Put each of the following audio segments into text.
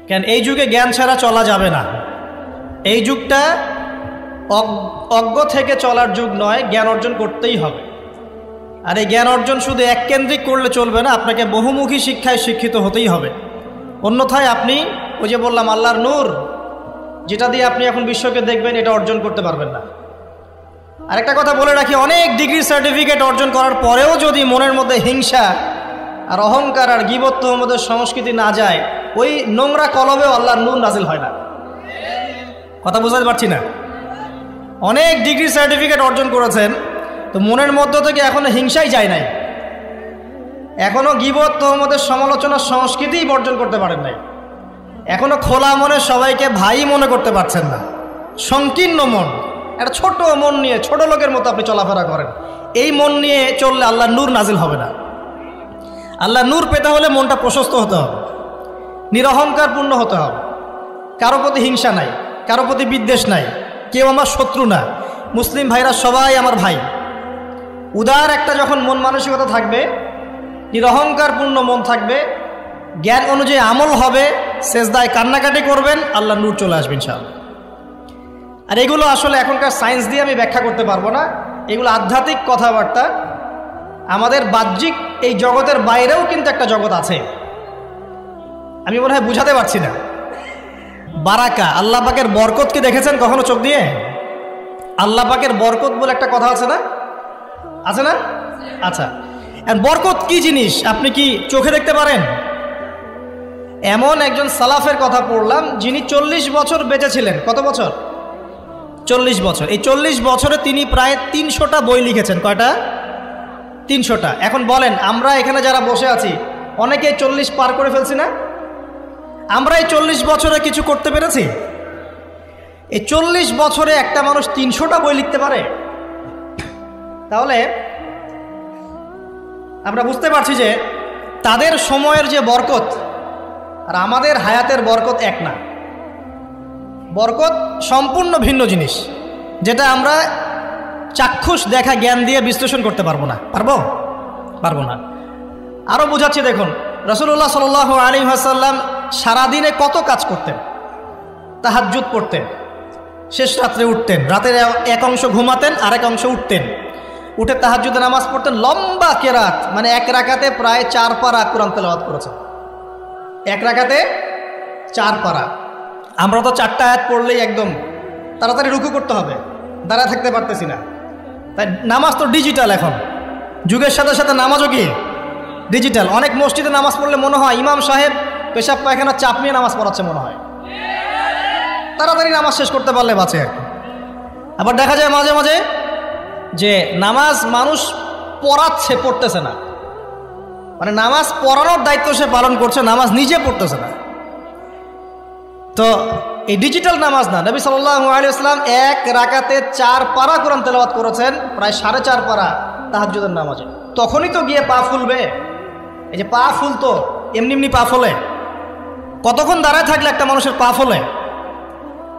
কেন এই যুগে জ্ঞান ছাড়া চলা যাবে না। এই যুগটা অজ্ঞ থেকে চলার যুগ নয়, জ্ঞান অর্জন করতেই হবে। আর এই জ্ঞান অর্জন শুধু এককেন্দ্রিক করলে চলবে না, আপনাকে বহুমুখী শিক্ষায় শিক্ষিত হতেই হবে। অন্যথায় আপনি ওই যে বললাম আল্লাহর নূর, যেটা দিয়ে আপনি এখন বিশ্বকে দেখবেন, এটা অর্জন করতে পারবেন না। আরেকটা কথা বলে রাখি, অনেক ডিগ্রি সার্টিফিকেট অর্জন করার পরেও যদি মনের মধ্যে হিংসা আর অহংকার আর গীবত তোহমতের সংস্কৃতি না যায়, ওই নোংরা কলবেও আল্লাহর নূর নাজিল হয় না। কথা বুঝাতে পারছি না? অনেক ডিগ্রি সার্টিফিকেট অর্জন করেছেন, তো মনের মধ্য থেকে এখনো হিংসাই যায় নাই, এখনো গীবত তোহমতের সমালোচনার সংস্কৃতিই বর্জন করতে পারেন নাই, এখনো খোলা মনে সবাইকে ভাই মনে করতে পারছেন না। সংকীর্ণ মন, একটা ছোট মন নিয়ে ছোট লোকের মতো আপনি চলাফেরা করেন, এই মন নিয়ে চললে আল্লাহর নূর নাজিল হবে না। আল্লাহর নূর পেতে হলে মনটা প্রশস্ত হতে হবে, নিরহংকারপূর্ণ হতে হবে, কারো প্রতি হিংসা নাই, কারো প্রতি বিদ্বেষ নাই, কেউ আমার শত্রু না, মুসলিম ভাইরা সবাই আমার ভাই। উদার একটা যখন মন মানসিকতা থাকবে, নিরহংকারপূর্ণ মন থাকবে, জ্ঞান অনুযায়ী আমল হবে, সেজদায় কান্নাকাটি করবেন, আল্লাহর নূর চলে আসবে ইনশাআল্লাহ। আর এগুলো আসলে এখনকার সায়েন্স দিয়ে আমি ব্যাখ্যা করতে পারবো না, এগুলো আধ্যাত্মিক কথাবার্তা। আমাদের বাহ্যিক এই জগতের বাইরেও কিন্তু একটা জগৎ আছে, আমি মনে হয় বুঝাতে পারছি না। বারাকা, আল্লাহ পাকের বরকত কি দেখেছেন কখনো চোখ দিয়ে? আল্লাহ পাকের বরকত বলে একটা কথা আছে না? আছে না? আচ্ছা, বরকত কি জিনিস আপনি কি চোখে দেখতে পারেন? এমন একজন সালাফের কথা পড়লাম, যিনি 40 বছর বেঁচে ছিলেন। কত বছর? 40 বছর। এই 40 বছরে তিনি প্রায় 300টা বই লিখেছেন। কয়টা? 300টা। এখন বলেন, আমরা এখানে যারা বসে আছি অনেকেই 40 পার করে ফেলছি না? আমরা এই 40 বছরে কিছু করতে পেরেছি? এই 40 বছরে একটা মানুষ 300টা বই লিখতে পারে? তাহলে আমরা বুঝতে পারছি যে তাদের সময়ের যে বরকত আর আমাদের হায়াতের বরকত এক না। বরকত সম্পূর্ণ ভিন্ন জিনিস, যেটা আমরা চাক্ষুষ দেখা জ্ঞান দিয়ে বিশ্লেষণ করতে পারবো না। পারবো না। আরও বোঝাচ্ছি, দেখুন রাসূলুল্লাহ সাল্লাল্লাহু আলাইহি ওয়াসাল্লাম সারাদিনে কত কাজ করতেন। তাহাজ্জুদ পড়তেন, শেষ রাত্রে উঠতেন, রাতের এক অংশ ঘুমাতেন, আরেক অংশ উঠতেন, উঠে তাহাজ্জুদে নামাজ পড়তেন, লম্বা কেরাত, মানে এক রাকাতে প্রায় 4 পারা কোরআন তেলাওয়াত করেছেন। এক রাকাতে 4 পারা। আমরা তো 4টা আয়াত পড়লেই একদম তাড়াতাড়ি রুকু করতে হবে, দাঁড়ায় থাকতে পারতেছি না। তাই নামাজ তো ডিজিটাল, এখন যুগের সাথে সাথে নামাজও কি ডিজিটাল। অনেক মসজিদে নামাজ পড়লে মনে হয় ইমাম সাহেব পেশাব পায়খানা চাপ নিয়ে নামাজ পড়াচ্ছে মনে হয়, তাড়াতাড়ি নামাজ শেষ করতে পারলে বাঁচে। আবার দেখা যায় মাঝে মাঝে যে নামাজ মানুষ পড়াচ্ছে, পড়তেছে না, মানে নামাজ পড়ানোর দায়িত্ব সে পালন করছে, নামাজ নিজে পড়তেছে না। তো এই ডিজিটাল নামাজ না। নবী সাল্লাল্লাহু আলাইহি ওয়াসাল্লাম এক রাকাতে 4 পারা কোরআন তেলাওয়াত করেছেন, প্রায় 4.5 পারা তাহাজ্জুদের নামাজে। তখনই তো গিয়ে পা ফুলবে। এই যে পা ফুলতো, এমনি এমনি পা ফলে? কতক্ষণ দাঁড়ায় থাকলে একটা মানুষের পা ফলে?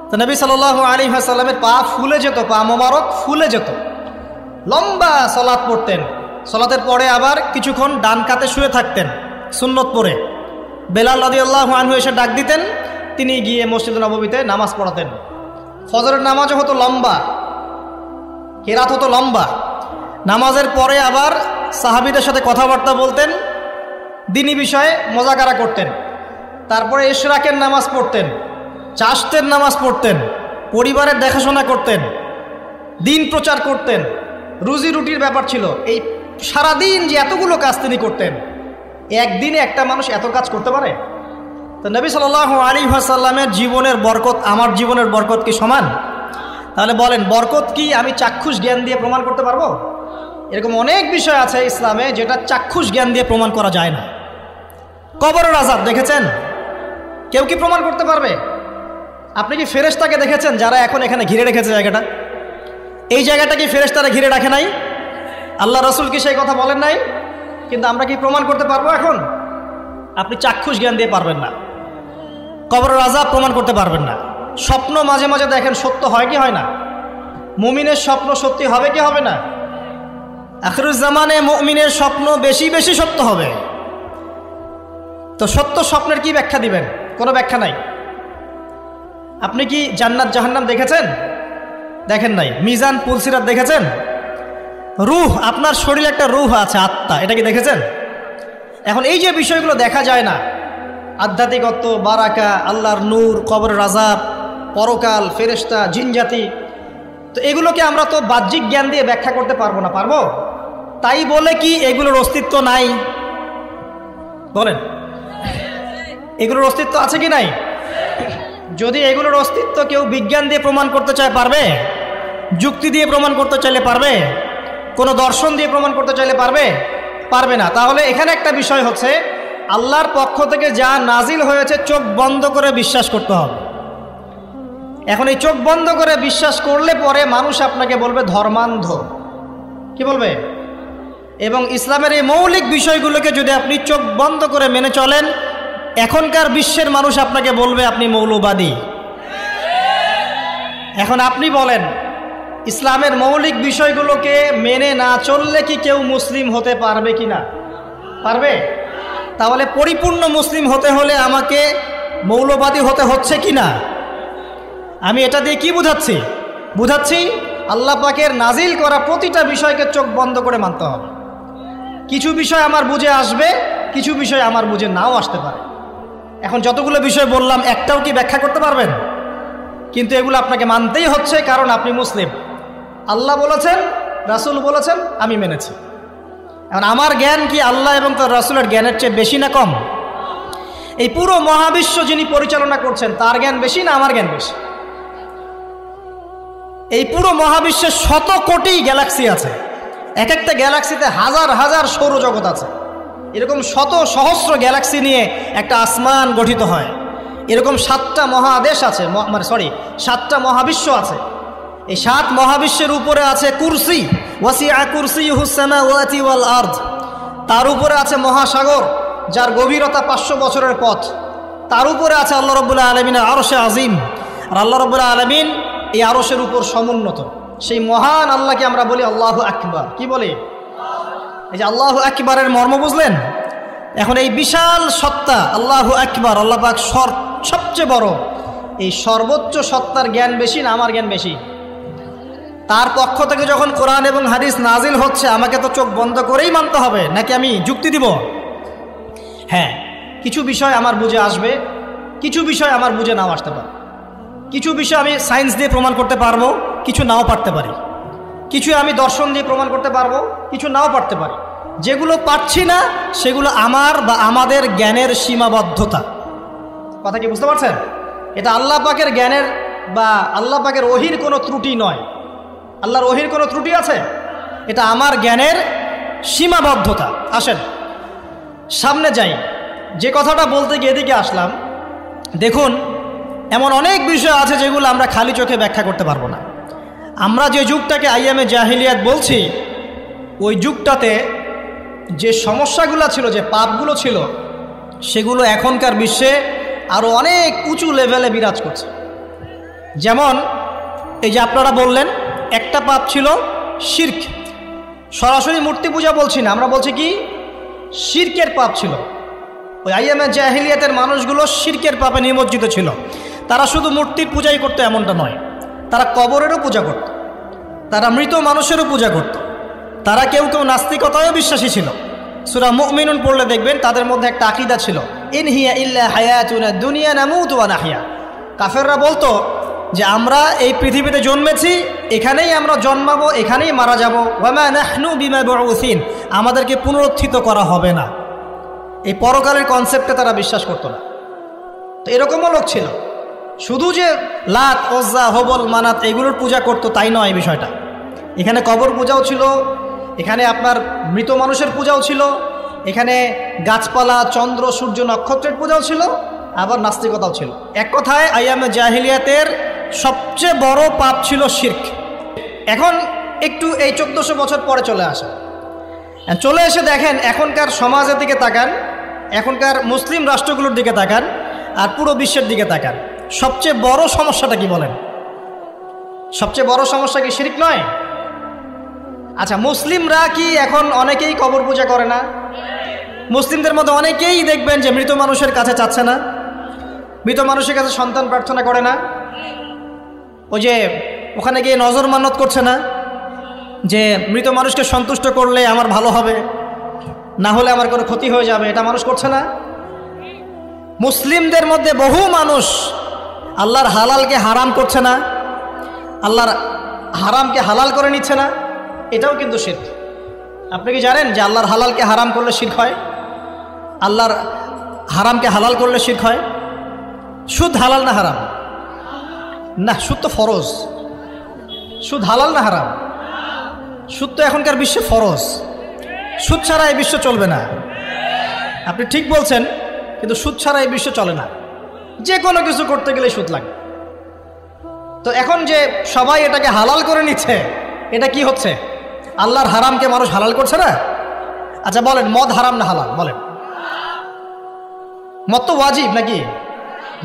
তো নবী সাল্লাল্লাহু আলাইহি ওয়াসাল্লামের পা ফুলে যেত, পা মোবারক ফুলে যেত। লম্বা সালাত পড়তেন, সালাতের পরে আবার কিছুক্ষণ ডান কাতে শুয়ে থাকতেন সুন্নত পড়ে। বেলাল রাদিয়াল্লাহু আনহু এসে ডাক দিতেন, তিনি গিয়ে মসজিদে নববীতে নামাজ পড়াতেন। ফজরের নামাজও হতো লম্বা, কেরাত হতো লম্বা। নামাজের পরে আবার সাহাবীদের সাথে কথাবার্তা বলতেন, দিনী বিষয়ে মোজাকারা করতেন। তারপরে ইশরাকের নামাজ পড়তেন, চাশতের নামাজ পড়তেন, পরিবারের দেখাশোনা করতেন, দিন প্রচার করতেন, রুজি রুটির ব্যাপার ছিল। এই সারাদিন যে এতগুলো কাজ তিনি করতেন, একদিনে একটা মানুষ এত কাজ করতে পারে? তো নবী সাল্লাল্লাহু আলাইহি ওয়াসাল্লামের জীবনের বরকত আমার জীবনের বরকত কি সমান? তাহলে বলেন, বরকত কি আমি চাক্ষুষ জ্ঞান দিয়ে প্রমাণ করতে পারবো? এরকম অনেক বিষয় আছে ইসলামে যেটা চাক্ষুষ জ্ঞান দিয়ে প্রমাণ করা যায় না। কবরের আযাব দেখেছেন? কেউ কি প্রমাণ করতে পারবে? আপনি কি ফেরেশতাকে দেখেছেন যারা এখন এখানে ঘিরে রেখেছে জায়গাটা? এই জায়গাটা কি ফেরেশতারা ঘিরে রাখে নাই? আল্লাহ রাসূল কি সেই কথা বলেন নাই? কিন্তু আমরা কি প্রমাণ করতে পারবো এখন? আপনি চাক্ষুষ জ্ঞান দিয়ে পারবেন না। কবরের আযাব প্রমাণ করতে পারবেন না। স্বপ্ন মাঝে মাঝে দেখেন, সত্য হয় কি হয় না? মুমিনের স্বপ্ন সত্যি হবে কি হবে না? আখিরুজ জামানে মুমিনের স্বপ্ন বেশি বেশি সত্য হবে। তো সত্য স্বপ্নের কি ব্যাখ্যা দিবেন? কোনো ব্যাখ্যা নাই। আপনি কি জান্নাত জাহান্নাম দেখেছেন? দেখেন নাই। মিজান পুলসিরাত দেখেছেন? রূহ, আপনার শরীরে একটা রূহ আছে, আত্মা, এটা কি দেখেছেন? এখন এই যে বিষয়গুলো দেখা যায় না, আধ্যাত্মিকত্ব, বারাকা, আল্লাহর নূর, কবরের আযাব, পরকাল, ফেরেশতা, জিনজাতি, তো এগুলোকে আমরা তো বাহ্যিক জ্ঞান দিয়ে ব্যাখ্যা করতে পারবো না, পারবো? তাই বলে কি এগুলোর অস্তিত্ব নাই? বলেন, এগুলোর অস্তিত্ব আছে কি নাই? যদি এগুলোর অস্তিত্ব কেউ বিজ্ঞান দিয়ে প্রমাণ করতে চায়, পারবে? যুক্তি দিয়ে প্রমাণ করতে চাইলে পারবে? কোনো দর্শন দিয়ে প্রমাণ করতে চাইলে পারবে? পারবে না। তাহলে এখানে একটা বিষয় হচ্ছে, আল্লাহর পক্ষ থেকে যা নাজিল হয়েছে চোখ বন্ধ করে বিশ্বাস করতে হবে। এখন এই চোখ বন্ধ করে বিশ্বাস করলে পরে মানুষ আপনাকে বলবে ধর্মান্ধ, কি বলবে? এবং ইসলামের এই মৌলিক বিষয়গুলোকে যদি আপনি চোখ বন্ধ করে মেনে চলেন, এখনকার বিশ্বের মানুষ আপনাকে বলবে আপনি মৌলবাদী। এখন আপনি বলেন, ইসলামের মৌলিক বিষয়গুলোকে মেনে না চললে কি কেউ মুসলিম হতে পারবে কি না? পারবে? তাহলে পরিপূর্ণ মুসলিম হতে হলে আমাকে মৌলবাদী হতে হচ্ছে কি না? আমি এটা দিয়ে কি বুঝাচ্ছি? বুঝাচ্ছি আল্লাহ পাকের নাজিল করা প্রতিটা বিষয়কে চোখ বন্ধ করে মানতে হবে। কিছু বিষয় আমার বুঝে আসবে, কিছু বিষয় আমার বুঝে নাও আসতে পারে। এখন যতগুলো বিষয় বললাম, একটাও কি ব্যাখ্যা করতে পারবেন? কিন্তু এগুলো আপনাকে মানতেই হচ্ছে, কারণ আপনি মুসলিম। আল্লাহ বলেছেন, রাসূল বলেছেন, আমি মেনেছি। এখন আমার জ্ঞান কি আল্লাহ এবং তার রাসূলের জ্ঞানের চেয়ে বেশি না কম? এই পুরো মহাবিশ্ব যিনি পরিচালনা করছেন, তার জ্ঞান বেশি না আমার জ্ঞান বেশি? এই পুরো মহাবিশ্বের শত কোটি গ্যালাক্সি আছে, এক একটা গ্যালাক্সিতে হাজার হাজার সৌরজগৎ আছে। এরকম শত সহস্র গ্যালাক্সি নিয়ে একটা আসমান গঠিত হয়। এরকম 7টা মহাদেশ আছে, সাতটা মহাবিশ্ব আছে। এই 7 মহাবিশ্বের উপরে আছে কুরসি, ওয়াসিআ কুরসিয়ুহুস সামাওয়াতি ওয়াল আরদ। তার উপরে আছে মহাসাগর, যার গভীরতা 500 বছরের পথ। তার উপরে আছে আল্লাহ রাব্বুল আলামিনের আরশে আজিম। আর আল্লাহ রাব্বুল আলামিন এই আরশের উপর সমুন্নত। সেই মহান আল্লাহকে আমরা বলি আল্লাহু আকবার। কি বলি? এই যে আল্লাহু আকবারের মর্ম বুঝলেন? এখন এই বিশাল সত্তা আল্লাহু আকবার, আল্লাহ পাক সবচেয়ে বড়, এই সর্বোচ্চ সত্তার জ্ঞান বেশি না আমার জ্ঞান বেশি? তার পক্ষ থেকে যখন কোরআন এবং হাদিস নাজিল হচ্ছে, আমাকে তো চোখ বন্ধ করেই মানতে হবে, নাকি আমি যুক্তি দিব? হ্যাঁ, কিছু বিষয় আমার বুঝে আসবে, কিছু বিষয় আমার বুঝে নাও আসতে পারে। কিছু বিষয় আমি সায়েন্স দিয়ে প্রমাণ করতে পারবো, কিছু নাও পারতে পারি। কিছু আমি দর্শন দিয়ে প্রমাণ করতে পারবো, কিছু নাও পারতে পারি। যেগুলো পারছি না সেগুলো আমার বা আমাদের জ্ঞানের সীমাবদ্ধতা। কথা কি বুঝতে পারছেন? এটা আল্লাহ পাকের জ্ঞানের বা আল্লাহ পাকের ওহির কোনো ত্রুটি নয়। আল্লাহর ওহির কোনো ত্রুটি আছে? এটা আমার জ্ঞানের সীমাবদ্ধতা। আসেন সামনে যাই। যে কথাটা বলতে গিয়ে এদিকে আসলাম, দেখুন এমন অনেক বিষয় আছে যেগুলো আমরা খালি চোখে ব্যাখ্যা করতে পারবো না। আমরা যে যুগটাকে আইয়ামে জাহিলিয়াত বলছি, ওই যুগটাতে যে সমস্যাগুলো ছিল, যে পাপগুলো ছিল, সেগুলো এখনকার বিশ্বে আরও অনেক উঁচু লেভেলে বিরাজ করছে। যেমন এই যে আপনারা বললেন, একটা পাপ ছিল শিরক। সরাসরি মূর্তি পূজা বলছি না, আমরা বলছি কি শিরকের পাপ ছিল। ওই আইয়ামে জাহিলিয়াতের মানুষগুলো শিরকের পাপে নিমজ্জিত ছিল। তারা শুধু মূর্তির পূজাই করতো এমনটা নয়, তারা কবরেরও পূজা করত, তারা মৃত মানুষেরও পূজা করত, তারা কেউ কেউ নাস্তিকতায়ও বিশ্বাসী ছিল। সূরা মুমিনুন পড়লে দেখবেন তাদের মধ্যে একটা আকীদা ছিল, ইন হিয়া ইল্লা হায়াতুনা দুনিয়া নামুতু ওয়া নাহয়া। কাফেররা বলতো যে আমরা এই পৃথিবীতে জন্মেছি, এখানেই আমরা জন্মাবো, এখানেই মারা যাব, ওয়া মা নাহনু বিমাবউসিন, আমাদেরকে পুনরুত্থিত করা হবে না। এই পরকালের কনসেপ্টে তারা বিশ্বাস করতো না। তো এরকমও লোক ছিল। শুধু যে লাত, ওজ্জা, হবল, মানাত এগুলোর পূজা করতো তাই নয় বিষয়টা। এখানে কবর পূজাও ছিল, এখানে আপনার মৃত মানুষের পূজাও ছিল, এখানে গাছপালা, চন্দ্র, সূর্য, নক্ষত্রের পূজাও ছিল, আবার নাস্তিকতাও ছিল। এক কথায় আইয়ামে জাহিলিয়াতের সবচেয়ে বড় পাপ ছিল শিরক। এখন একটু এই 1400 বছর পরে চলে এসে দেখেন এখনকার সমাজের দিকে তাকান, এখনকার মুসলিম রাষ্ট্রগুলোর দিকে তাকান, আর পুরো বিশ্বের দিকে তাকান। সবচেয়ে বড় সমস্যাটা কি বলেন? সবচেয়ে বড় সমস্যা কি শিরক নয়? আচ্ছা, মুসলিমরা কি এখন অনেকেই কবর পূজা করে না? মুসলিমদের মধ্যে অনেকেই দেখবেন যে মৃত মানুষের কাছে চাচ্ছে না। মৃত মানুষের কাছে সন্তান প্রার্থনা করে না? ওই যে ওখানে গিয়ে নজর মান্নত করছে না যে মৃত মানুষকে সন্তুষ্ট করলে আমার ভালো হবে, না হলে আমার কোনো ক্ষতি হয়ে যাবে, এটা মানুষ করছে না? মুসলিমদের মধ্যে বহু মানুষ আল্লাহর হালালকে হারাম করছে না, আল্লাহর হারামকে হালাল করে নিচ্ছে না, এটাও কিন্তু শিরক। আপনি কি জানেন যে আল্লাহর হালালকে হারাম করলে শিরক হয়? আল্লাহর হারামকে হালাল করলে শিরক হয়? সুদ হালাল না হারাম? না, সুদ তো ফরজ। সুদ হালাল না হারাম? সুদ তো এখনকার বিশ্বে ফরজ। সুদ ছাড়া এই বিশ্ব চলবে না। আপনি ঠিক বলছেন, কিন্তু সুদ ছাড়া এই বিশ্ব চলে না। যে কোনো কিছু করতে গেলে সুদ লাগে। তো এখন যে সবাই এটাকে হালাল করে নিচ্ছে, এটা কি হচ্ছে? আল্লাহর হারামকে মানুষ হালাল করছে না? আচ্ছা বলেন, মদ হারাম না হালাল? বলেন। মদ তো ওয়াজিব নাকি?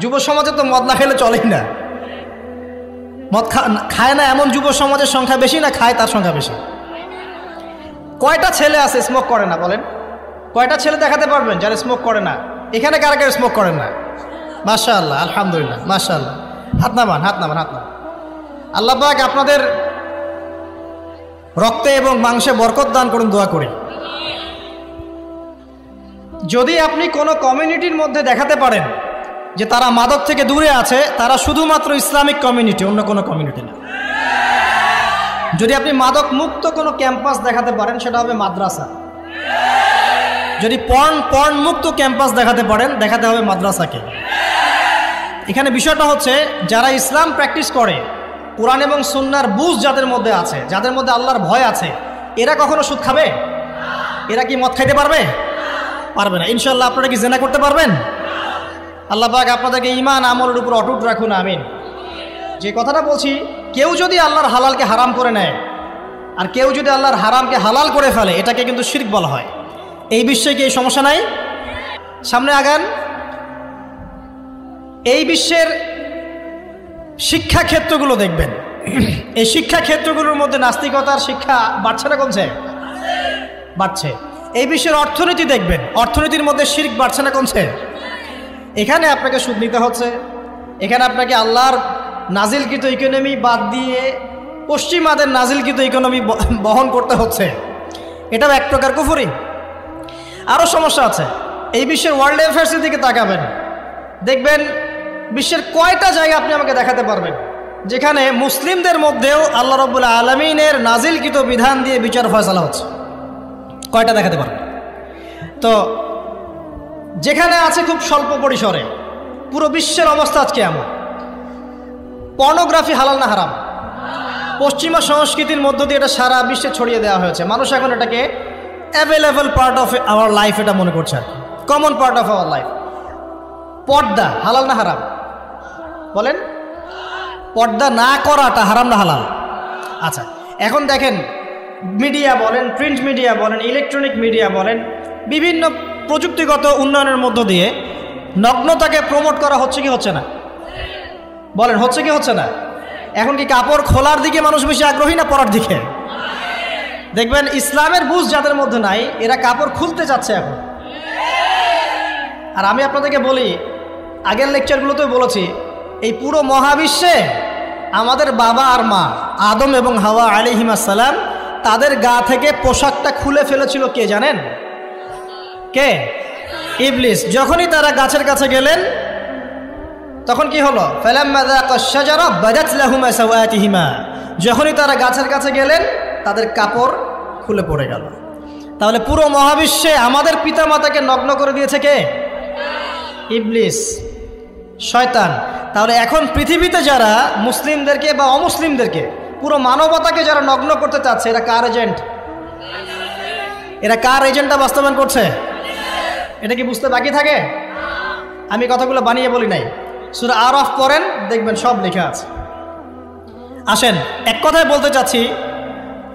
যুব সমাজে তো মদ না খেলে চলেই না। মদ খায় না এমন যুব সমাজের সংখ্যা বেশি, না খায় তার সংখ্যা বেশি? কয়টা ছেলে আছে স্মোক করে না? বলেন, কয়টা ছেলে দেখাতে পারবেন যারা স্মোক করে না? এখানে কারা কারা স্মোক করেন না? মাশাআল্লাহ, আলহামদুলিল্লাহ, মাশাআল্লাহ। হাত নামান, হাত নামান, হাত নামান। আল্লাহ পাক আপনাদের রক্তে এবং মাংসে বরকত দান করুন, দোয়া করি। যদি আপনি কোনো কমিউনিটির মধ্যে দেখাতে পারেন যে তারা মাদক থেকে দূরে আছে, তারা শুধুমাত্র ইসলামিক কমিউনিটি, অন্য কোনো কমিউনিটি না। যদি আপনি মাদক মুক্ত কোনো ক্যাম্পাস দেখাতে পারেন, সেটা হবে মাদ্রাসা। যদি পর্ন মুক্ত ক্যাম্পাস দেখাতে পারেন, দেখাতে হবে মাদ্রাসাকে। এখানে বিষয়টা হচ্ছে, যারা ইসলাম প্র্যাকটিস করে, কোরআন এবং সুন্নাহর বুঝ যাদের মধ্যে আছে, যাদের মধ্যে আল্লাহর ভয় আছে, এরা কখনো সুদ খাবে? এরা কি মদ খাইতে পারবে? পারবে না। ইনশাল্লাহ আপনারা কি জেনা করতে পারবেন? আল্লাহ পাক আপনাদেরকে ঈমান আমলের উপর অটুট রাখুন, আমিন। যে কথাটা বলছি, কেউ যদি আল্লাহর হালালকে হারাম করে নেয় আর কেউ যদি আল্লাহর হারামকে হালাল করে ফেলে, এটাকে কিন্তু শিরক বলা হয়। এই বিশ্বে কি এই সমস্যা নাই? সামনে আগান। এই বিশ্বের শিক্ষা ক্ষেত্রগুলো দেখবেন, এই শিক্ষা ক্ষেত্রগুলোর মধ্যে নাস্তিকতার শিক্ষা বাড়ছে না কমছে? বাড়ছে। এই বিশ্বের অর্থনীতি দেখবেন, অর্থনীতির মধ্যে শিরক বাড়ছে না কমছে? এখানে আপনাকে সুদ নিতে হচ্ছে, এখানে আপনাকে আল্লাহর নাজিলকৃত ইকোনমি বাদ দিয়ে পশ্চিমাদের নাজিলকৃত ইকোনমি বহন করতে হচ্ছে। এটাও এক প্রকার কুফরি। আরও সমস্যা আছে। এই বিশ্বের ওয়ার্ল্ড অ্যাফেয়ার্সের দিকে তাকাবেন, দেখবেন বিশ্বের কয়টা জায়গা আপনি আমাকে দেখাতে পারবেন যেখানে মুসলিমদের মধ্যেও আল্লাহ রাব্বুল আলামিনের নাজিলকৃত বিধান দিয়ে বিচার ফয়সালা হচ্ছে? কয়টা দেখাতে পারবেন? তো যেখানে আছে খুব স্বল্প পরিসরে। পুরো বিশ্বের অবস্থা আজকে এমন। পর্নোগ্রাফি হালাল না হারাম? পশ্চিমা সংস্কৃতির মধ্য দিয়ে এটা সারা বিশ্বে ছড়িয়ে দেওয়া হয়েছে। মানুষ এখন এটাকে available part of our life এটা মনে করছে, আর common part of our life. পর্দা হালাল না হারাম? বলেন, পর্দা না করাটা হারাম না হালাল? আচ্ছা, এখন দেখেন, মিডিয়া বলেন, প্রিন্ট মিডিয়া বলেন, ইলেকট্রনিক মিডিয়া বলেন, বিভিন্ন প্রযুক্তিগত উন্নয়নের মধ্য দিয়ে নগ্নতাকে প্রমোট করা হচ্ছে কি হচ্ছে না? বলেন, হচ্ছে কি হচ্ছে না? এখন কি কাপড় খোলার দিকে মানুষ বেশি আগ্রহী না পরার দিকে? দেখবেন ইসলামের বুঝ যাদের মধ্যে নাই, এরা কাপড় খুলতে চাচ্ছে এখন। আর আমি আপনাদেরকে বলি, আগের লেকচারগুলোতেও বলেছি, এই পুরো মহাবিশ্বে আমাদের বাবা আর মা আদম এবং হাওয়া আলাইহিস সালাম, তাদের গা থেকে পোশাকটা খুলে ফেলেছিল কে জানেন? কে? ইবলিস। যখনই তারা গাছের কাছে গেলেন, তখন কি হলো? ফালাম্মা যাকাশ শাজারা বাদাত লাহুমা সাওয়াতিহিমা। যখনই তারা গাছের কাছে গেলেন, তাদের কাপড় খুলে পড়ে গেল। তাহলে পুরো মহাবিশ্বে আমাদের পিতামাতাকে নগ্ন করে দিয়েছে কে? ইবলিস, শয়তান। তাহলে এখন পৃথিবীতে যারা মুসলিমদেরকে বা অমুসলিমদেরকে, পুরো মানবতাকে যারা নগ্ন করতে চাচ্ছে, এরা কার এজেন্ট? এরা কার এজেন্টটা বাস্তবায়ন করছে? এটা কি বুঝতে বাকি থাকে? আমি কথাগুলো বানিয়ে বলি নাই। সূরা আরাফ পড়েন, দেখবেন সব লেখা আছে। আসেন, এক কথায় বলতে চাচ্ছি,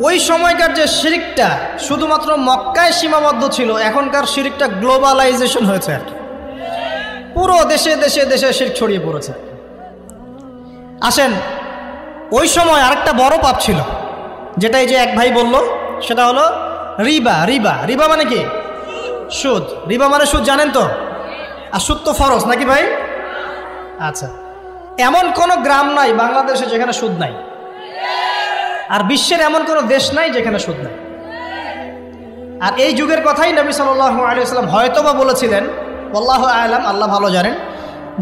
ওই সময়কার যে শিরকটা শুধুমাত্র মক্কায় সীমাবদ্ধ ছিল, এখনকার শিরকটা গ্লোবালাইজেশন হয়েছে আর কি। পুরো দেশে দেশে দেশে শিরক ছড়িয়ে পড়েছে। আসেন, ওই সময় আরেকটা বড় পাপ ছিল, যেটা এই যে এক ভাই বলল, সেটা হলো রিবা। রিবা, রিবা মানে কি? সুদ। রিবা মানে সুদ, জানেন তো? আর সুদ তো ফরজ নাকি ভাই? আচ্ছা, এমন কোনো গ্রাম নাই বাংলাদেশে যেখানে সুদ নাই, আর বিশ্বের এমন কোনো দেশ নাই যেখানে সুদ নাই। আর এই যুগের কথাই নবী সাল্লাল্লাহু আলাইহি ওয়াসাল্লাম হয়তোবা বলেছিলেন, আল্লাহু আ'লাম, আল্লাহ ভালো জানেন,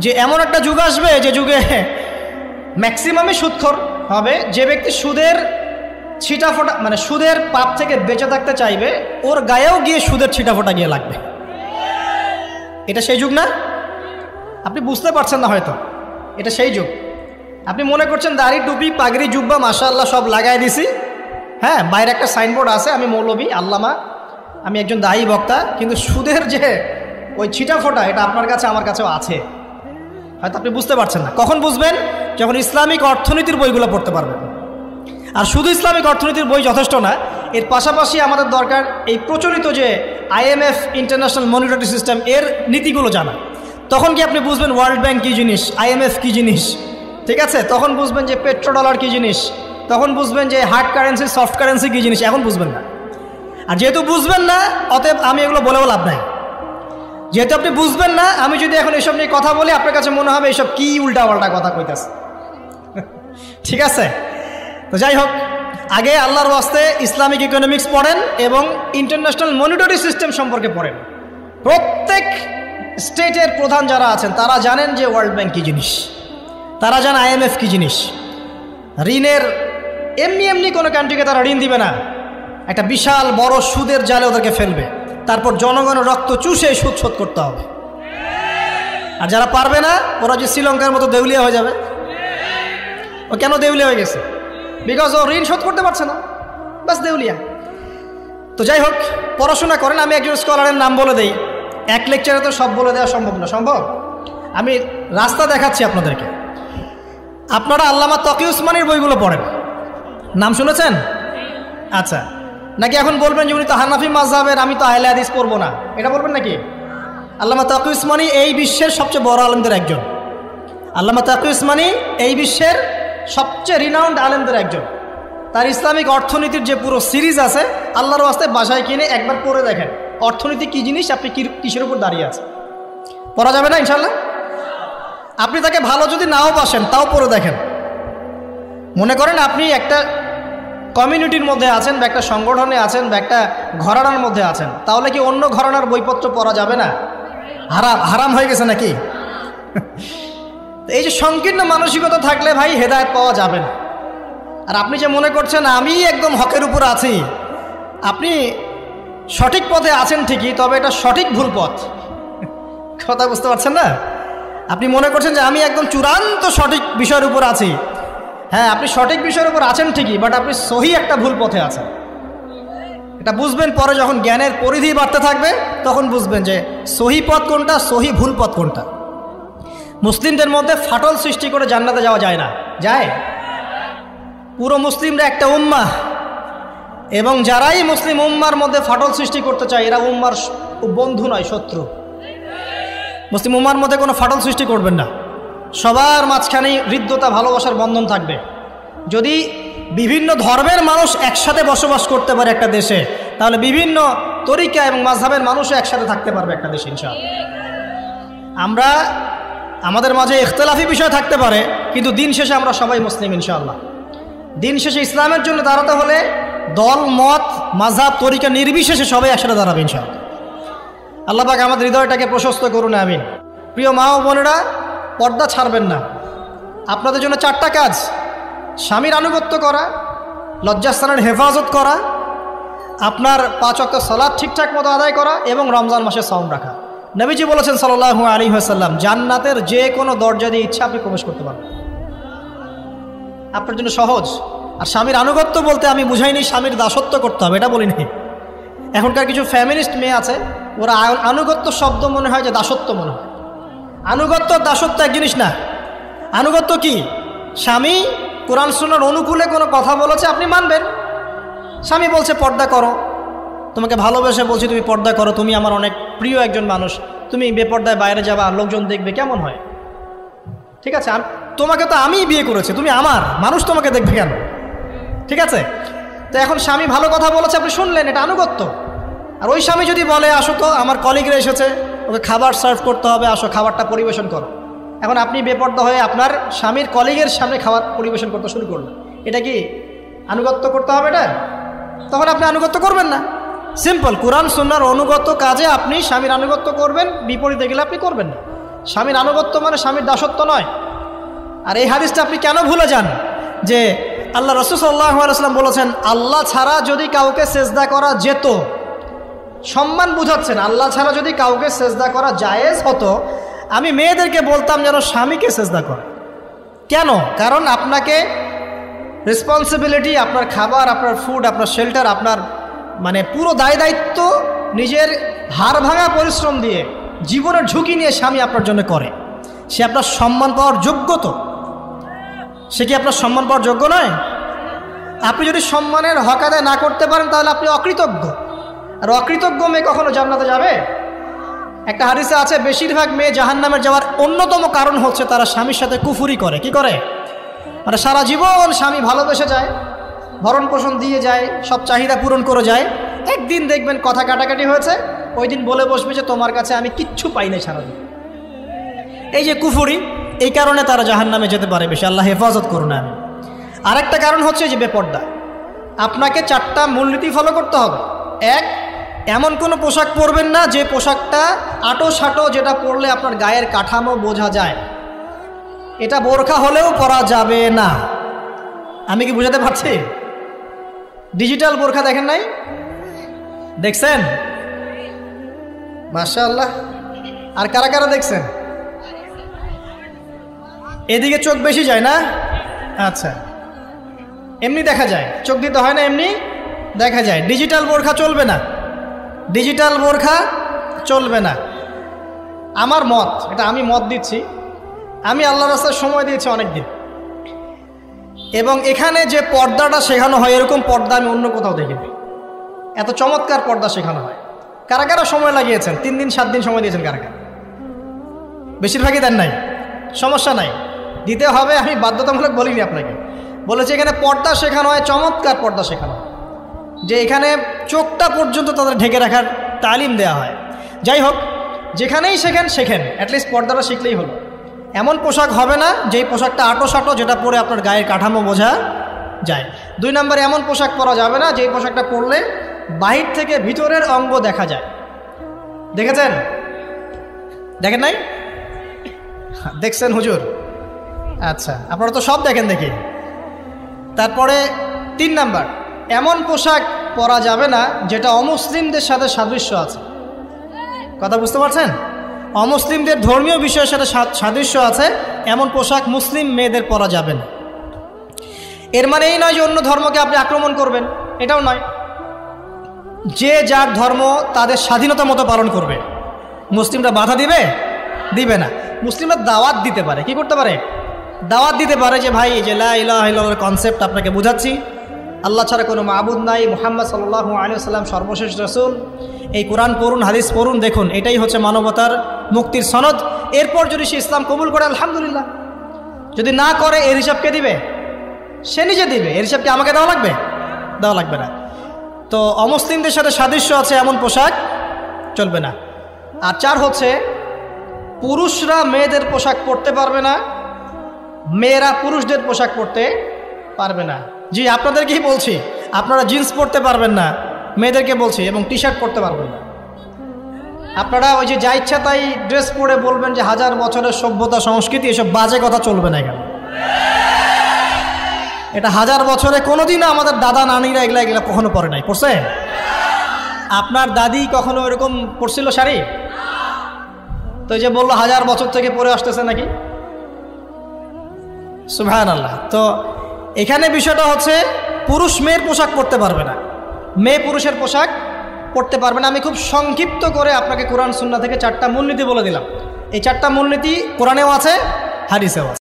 যে এমন একটা যুগ আসবে যে যুগে ম্যাক্সিমামই সুদখোর হবে। যে ব্যক্তি সুদের ছিটাফোঁটা মানে সুদের পাপ থেকে বেঁচে থাকতে চাইবে, ওর গায়েও গিয়ে সুদের ছিটাফোঁটা গিয়ে লাগবে। এটা সেই যুগ না? আপনি বুঝতে পারছেন না হয়তো, এটা সেই যুগ। আপনি মনে করছেন দাড়ি টুপি পাগড়ি জুব্বা মাশাআল্লাহ সব লাগাই দিছি, হ্যাঁ, বাইরে একটা সাইনবোর্ড আছে, আমি মৌলবী আল্লামা, আমি একজন দায়ী বক্তা, কিন্তু সুদের যে ওই ছিটাফোঁটা এটা আপনার কাছে আমার কাছেও আছে। হয়তো আপনি বুঝতে পারছেন না। কখন বুঝবেন? যখন ইসলামিক অর্থনীতির বইগুলো পড়তে পারবেন। আর শুধু ইসলামিক অর্থনীতির বই যথেষ্ট না, এর পাশাপাশি আমাদের দরকার এই প্রচলিত যে IMF ইন্টারন্যাশনাল মনিটারি সিস্টেম এর নীতিগুলো জানা। তখন কি আপনি বুঝবেন ওয়ার্ল্ড ব্যাংক কী জিনিস, IMF কী জিনিস, ঠিক আছে? তখন বুঝবেন যে পেট্রো ডলার কী জিনিস, তখন বুঝবেন যে হার্ড কারেন্সি সফট কারেন্সি কী জিনিস, এখন বুঝবেন না। আর যেহেতু বুঝবেন না, অতএব আমি এগুলো বলেও লাভ নাই। যেহেতু আপনি বুঝবেন না, আমি যদি এখন এসব নিয়ে কথা বলি, আপনার কাছে মনে হবে এসব কি উল্টা পাল্টা কথা কইতেছে। ঠিক আছে? তো যাই হোক, আগে আল্লাহর ওয়াস্তে ইসলামিক ইকোনমিক্স পড়েন এবং ইন্টারন্যাশনাল মনিটারি সিস্টেম সম্পর্কে পড়েন। প্রত্যেক স্টেটের প্রধান যারা আছেন তারা জানেন যে ওয়ার্ল্ড ব্যাংক কী জিনিস, তারা জানেন IMF কী জিনিস। ঋণের এমনি কোনো কান্ট্রিকে তারা ঋণ দিবে না, একটা বিশাল বড় সুদের জালে ওদেরকে ফেলবে, তারপর জনগণের রক্ত চুষে সুদ শোধ করতে হবে। আর যারা পারবে না, ওরা যে শ্রীলঙ্কার মতো দেউলিয়া হয়ে যাবে। ও কেন দেউলিয়া হয়ে গেছে? বিকজ ও ঋণ শোধ করতে পারছে না, বাস দেউলিয়া। তো যাই হোক, পড়াশোনা করেন। আমি একজন স্কলারের নাম বলে দেই, এক লেকচারে তো সব বলে দেওয়া সম্ভব না। সম্ভব? আমি রাস্তা দেখাচ্ছি আপনাদেরকে। আপনারা আল্লামা তকি উসমানীর বইগুলো পড়েন, নাম শুনেছেন? আচ্ছা, নাকি এখন বলবেন যে উনি তো হানাফি মাযহাবের, আমি তো আহলে হাদিস পড়বো না, এটা বলবেন নাকি? আল্লামা তকি উসমানী এই বিশ্বের সবচেয়ে বড় আলেমদের একজন। আল্লামা তকি উসমানী এই বিশ্বের সবচেয়ে রিনাউন্ড আলেমদের একজন। তার ইসলামিক অর্থনীতির যে পুরো সিরিজ আছে, আল্লাহর ওয়াস্তে বাসায় কিনে একবার পড়ে দেখেন অর্থনীতি কী জিনিস, আপনি কিসের উপর দাঁড়িয়ে আছে। পড়া যাবে না ইনশাল্লাহ? আপনি তাকে ভালো যদি নাও বাসেন, তাও পড়ে দেখেন। মনে করেন আপনি একটা কমিউনিটির মধ্যে আছেন, বা একটা সংগঠনে আছেন, বা একটা ঘরানার মধ্যে আছেন, তাহলে কি অন্য ঘরানার বইপত্র পড়া যাবে না? হারাম হয়ে গেছে নাকি? এই যে সংকীর্ণ মানসিকতা থাকলে ভাই হেদায়েত পাওয়া যাবে না। আর আপনি যে মনে করছেন আমি একদম হকের উপর আছি, আপনি সঠিক পথে আছেন ঠিকই, তবে এটা সঠিক ভুল পথ। কথা বুঝতে পারছেন না? আপনি মনে করছেন যে আমি একদম চূড়ান্ত সঠিক বিষয়ের উপর আছি। হ্যাঁ, আপনি সঠিক বিষয়ের উপর আছেন ঠিকই, বাট আপনি সহি একটা ভুল পথে আছেন। এটা বুঝবেন পরে, যখন জ্ঞানের পরিধি বাড়তে থাকবে তখন বুঝবেন যে সহি পথ কোনটা, সহি ভুল পথ কোনটা। মুসলিমদের মধ্যে ফাটল সৃষ্টি করে জান্নাতে যাওয়া যায় না? যায়? পুরো মুসলিমরা একটা উম্মাহ, এবং যারাই মুসলিম উম্মার মধ্যে ফাটল সৃষ্টি করতে চায় এরা উম্মার বন্ধু নয়, শত্রু। মুসলিম উম্মার মধ্যে কোনো ফাটল সৃষ্টি করবেন না। সবার মাঝখানেই হৃদ্যতা ভালোবাসার বন্ধন থাকবে। যদি বিভিন্ন ধর্মের মানুষ একসাথে বসবাস করতে পারে একটা দেশে, তাহলে বিভিন্ন তরিকা এবং মাযহাবের মানুষও একসাথে থাকতে পারবে একটা দেশে ইনশাআল্লাহ। আমরা আমাদের মাঝে ইখতিলাফি বিষয় থাকতে পারে, কিন্তু দিন শেষে আমরা সবাই মুসলিম ইনশাআল্লাহ। দিন শেষে ইসলামের জন্য দাঁড়াতে হলে দল মত মাযহাব তরিকা নির্বিশেষে সবাই একসাথে দাঁড়াবে ইনশাআল্লাহ। আল্লাহ পাক আমাদের হৃদয়টাকে প্রশস্ত করুন, আমিন। প্রিয় মা ও বোনেরা, পর্দা ছাড়বেন না। আপনাদের জন্য 4টা কাজ: স্বামীর আনুগত্য করা, লজ্জাস্থানের হেফাজত করা, আপনার 5 ওয়াক্ত সালাত ঠিকঠাক মতো আদায় করা, এবং রমজান মাসে সাওম রাখা। নবীজি বলেছেন সাল্লাল্লাহু আলাইহি ওয়াসাল্লাম, জান্নাতের যে কোনো দরজা দিয়ে ইচ্ছা আপনি প্রবেশ করতে পারবেন। আপনার জন্য সহজ। আর স্বামীর আনুগত্য বলতে আমি বুঝাইনি স্বামীর দাসত্ব করতে হবে, এটা বলিনি। এখনকার কিছু ফ্যামিলিস্ট মেয়ে আছে, ওরা আনুগত্য শব্দ মনে হয় যে দাসত্ব মনে হয়। আনুগত্য দাসত্ব এক জিনিস না। আনুগত্য কি? স্বামী কোরআন সুন্নাহর অনুকূলে কোনো কথা বলেছে, আপনি মানবেন। স্বামী বলছে পর্দা করো, তোমাকে ভালোবেসে বলছি তুমি পর্দা করো, তুমি আমার অনেক প্রিয় একজন মানুষ, তুমি বেপর্দায় বাইরে যাবা, লোকজন দেখবে, কেমন হয়? ঠিক আছে, তোমাকে তো আমিই বিয়ে করেছি, তুমি আমার, মানুষ তোমাকে দেখবে কেন? ঠিক আছে? তো এখন স্বামী ভালো কথা বলেছে, আপনি শুনলেন, এটা আনুগত্য। আর ওই স্বামী যদি বলে আসো তো আমার কলিগরা এসেছে, ওকে খাবার সার্ভ করতে হবে, আসো খাবারটা পরিবেশন করো, এখন আপনি বেপর্দা হয়ে আপনার স্বামীর কলিগের সামনে খাবার পরিবেশন করতে শুরু করলেন, এটা কি আনুগত্য করতে হবে? এটা তখন আপনি আনুগত্য করবেন না। সিম্পল, কোরআন সুন্নাহর অনুগত কাজে আপনি স্বামীর আনুগত্য করবেন, বিপরীতে গেলে আপনি করবেন না। স্বামীর আনুগত্য মানে স্বামীর দাসত্ব নয়। আর এই হাদিসটা আপনি কেন ভুলে যান যে আল্লাহ রাসূল সাল্লাল্লাহু আলাইহি ওয়াসাল্লাম বলেছেন আল্লাহ ছাড়া যদি কাউকে সেজদা করা যেত, সম্মান বুঝাচ্ছেন, আল্লাহ ছাড়া যদি কাউকে সেজদা করা জায়েজ হতো, আমি মেয়েদেরকে বলতাম যেন স্বামীকে সেজদা করে। কেন? কারণ আপনাকে রেসপন্সিবিলিটি, আপনার খাবার, আপনার ফুড, আপনার শেল্টার, আপনার মানে পুরো দায় দায়িত্ব নিজের হাড় ভাঙা পরিশ্রম দিয়ে, জীবনের ঝুঁকি নিয়ে স্বামী আপনার জন্য করে। সে আপনার সম্মান পাওয়ার যোগ্য তো? সে কি আপনার সম্মান পাওয়ার যোগ্য নয়? আপনি যদি সম্মানের হক আদায় না করতে পারেন তাহলে আপনি অকৃতজ্ঞ। আর অকৃতজ্ঞ মেয়ে কখনো জান্নাতে যাবে? একটা হাদিসে আছে বেশিরভাগ মেয়ে জাহান্নামের যাওয়ার অন্যতম কারণ হচ্ছে তারা স্বামীর সাথে কুফুরি করে। কি করে? মানে সারা জীবন স্বামী ভালোবেসে যায়, ভরণ পোষণ দিয়ে যায়, সব চাহিদা পূরণ করে যায়, একদিন দেখবেন কথা কাটাকাটি হয়েছে, ওই দিন বলে বসবে যে তোমার কাছে আমি কিচ্ছু পাই নাই সারাদিন। এই যে কুফুরি, এই কারণে তারা জাহান্নামে যেতে পারে বেশি। আল্লাহ হেফাজত করুন। আমি আরেকটা কারণ হচ্ছে যে বেপর্দা। আপনাকে 4টা মূলনীতি ফলো করতে হবে। 1, এমন কোনো পোশাক পরবেন না যে পোশাকটা আটো সাটো, যেটা পরলে আপনার গায়ের কাঠামো বোঝা যায়। এটা বোরখা হলেও পরা যাবে না। আমি কি বুঝাতে পারছি? ডিজিটাল বোরখা দেখেন নাই? দেখছেন? মাশাআল্লাহ। আর কারা কারা দেখছেন? এদিকে চোখ বেশি যায় না? আচ্ছা, এমনি দেখা যায়, চোখ দিতে হয় না, এমনি দেখা যায়। ডিজিটাল বোরখা চলবে না, ডিজিটাল বোরখা চলবে না। আমার মত, এটা আমি মত দিচ্ছি, আমি আল্লাহর রাস্তায় সময় দিয়েছি অনেক দিন, এবং এখানে যে পর্দাটা শেখানো হয় এরকম পর্দা আমি অন্য কোথাও দেখিনি। এত চমৎকার পর্দা শেখানো হয়। কারা কারা সময় লাগিয়েছেন? 3 দিন 7 দিন সময় দিয়েছেন কারা কারা? বেশিরভাগই দেন নাই। সমস্যা নাই, দিতে হবে। আমি বাধ্যতামূলক বলিনি আপনাকে, বলেছি এখানে পর্দা শেখানো হয়, চমৎকার পর্দা শেখানো হয়, যে এখানে চোখটা পর্যন্ত তাদের ঢেকে রাখার তালিম দেওয়া হয়। যাই হোক, যেখানেই শেখেন অ্যাটলিস্ট পর্দাটা শিখলেই হলো। এমন পোশাক হবে না যেই পোশাকটা আটো সাটো, যেটা পরে আপনার গায়ের কাঠামো বোঝা যায়। 2 নম্বরে এমন পোশাক পরা যাবে না যেই পোশাকটা পরলে বাহির থেকে ভিতরের অঙ্গ দেখা যায়। দেখেছেন? দেখেন নাই? দেখছেন হুজুর? আচ্ছা, আপনারা তো সব দেখেন দেখি। তারপরে 3 নাম্বার, এমন পোশাক পরা যাবে না যেটা অমুসলিমদের সাথে সাদৃশ্য আছে। কথা বুঝতে পারছেন? অমুসলিমদের ধর্মীয় বিষয়ের সাথে সাদৃশ্য আছে এমন পোশাক মুসলিম মেয়েদের পরা যাবে না। এর মানে এই নয় যে অন্য ধর্মকে আপনি আক্রমণ করবেন, এটাও নয়। যে যার ধর্ম তাদের স্বাধীনতা মতো পালন করবে। মুসলিমরা বাধা দিবে? দিবে না। মুসলিমরা দাওয়াত দিতে পারে। কি করতে পারে? দাওয়াত দিতে পারে যে ভাই, যে লা ইলাহা ইল্লাল্লাহর কনসেপ্ট আপনাকে বুঝাচ্ছি, আল্লাহ ছাড়া কোনো মাবুদ নাই, মুহাম্মদ সাল্লাল্লাহু আলাইহি ওয়াসাল্লাম সর্বশেষ রাসূল, এই কোরআন পড়ুন, হাদিস পড়ুন, দেখুন এটাই হচ্ছে মানবতার মুক্তির সনদ। এরপর যদি সে ইসলাম কবুল করে আলহামদুলিল্লাহ, যদি না করে এর হিসাব কে দিবে? সে নিজে দিবে। এর হিসাব কি আমাকে দেওয়া লাগবে? দেওয়া লাগবে না। তো অমুসলিমদের সাথে সাদৃশ্য আছে এমন পোশাক চলবে না। আর 4 হচ্ছে পুরুষরা মেয়েদের পোশাক পরতে পারবে না, মেয়েরা পুরুষদের পোশাক পরতে পারবে না। জি, আপনাদেরকেই বলছি, আপনারা জিন্স পরতে পারবেন না, মেয়েদেরকে বলছি, এবং টি শার্ট পরতে পারবেন না। আপনারা ওই যে যা ইচ্ছা তাই ড্রেস পরে বলবেন যে 1000 বছরের সভ্যতা সংস্কৃতি, এসব বাজে কথা চলবে না। এখানে এটা 1000 বছরে কোনোদিনও আমাদের দাদা নানিরা এগুলা কখনো পরে নাই। পরছে? আপনার দাদি কখনো এরকম পরছিল শাড়ি? তো যে বললো 1000 বছর থেকে পরে আসতেছে নাকি? সুবহানাল্লাহ। তো এখানে বিষয়টা হচ্ছে পুরুষ মেয়ের পোশাক পরতে পারবে না, মেয়ে পুরুষের পোশাক পরতে পারবে না। আমি খুব সংক্ষিপ্ত করে আপনাকে কোরআন সুন্নাহ থেকে 4টা মূলনীতি বলে দিলাম। এই 4টা মূলনীতি কোরআনেও আছে, হাদিসেও আছে।